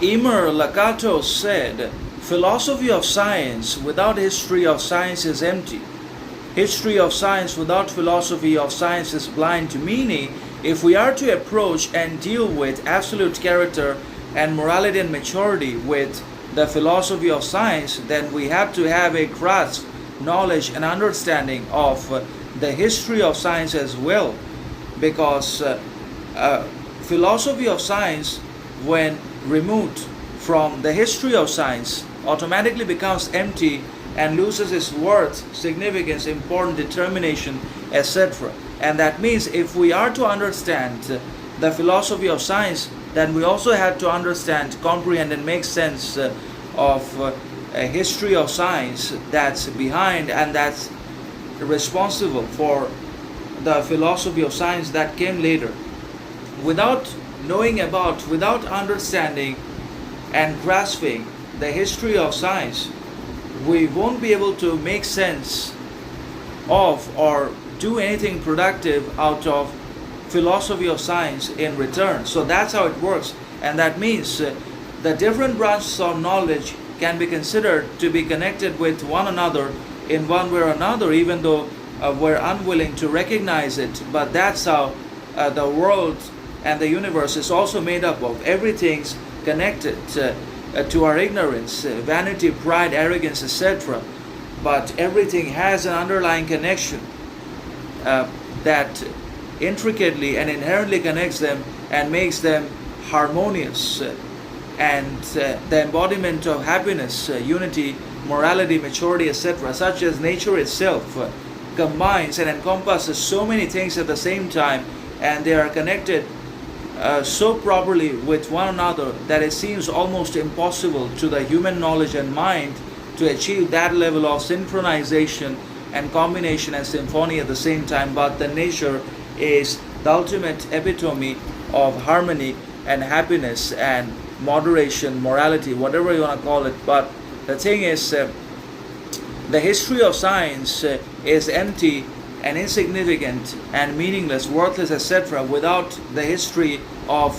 Imre Lakatos said, "Philosophy of science without history of science is empty. History of science without philosophy of science is blind," meaning if we are to approach and deal with absolute character and morality and maturity with the philosophy of science, then we have to have a grasp, knowledge and understanding of the history of science as well, because philosophy of science, when removed from the history of science, automatically becomes empty and loses its worth, significance, importance, determination, etc. And that means if we are to understand the philosophy of science, then we also have to understand, comprehend and make sense of a history of science that's behind and that's responsible for the philosophy of science that came later. Without knowing about, without understanding and grasping the history of science, we won't be able to make sense of or do anything productive out of philosophy of science in return. So that's how it works, and that means the different branches of knowledge can be considered to be connected with one another in one way or another, even though we're unwilling to recognize it. But that's how the world and the universe is also made up of. Everything's connected to our ignorance, vanity, pride, arrogance, etc. But everything has an underlying connection that intricately and inherently connects them and makes them harmonious, and the embodiment of happiness, unity, morality, maturity, etc., such as nature itself combines and encompasses so many things at the same time, and they are connected so properly with one another that it seems almost impossible to the human knowledge and mind to achieve that level of synchronization and combination and symphony at the same time. But the nature is the ultimate epitome of harmony and happiness and moderation, morality, whatever you want to call it. But the thing is, the history of science is empty and insignificant and meaningless, worthless, etc., without the history of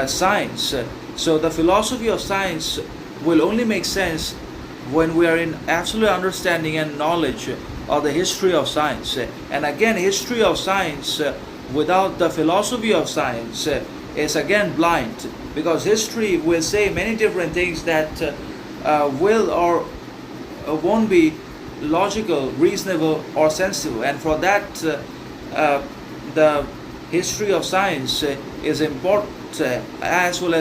science. So the philosophy of science will only make sense when we are in absolute understanding and knowledge of the history of science. And again, history of science without the philosophy of science is again blind, because history will say many different things that will or won't be logical, reasonable or sensible, and for that the history of science is important, as well as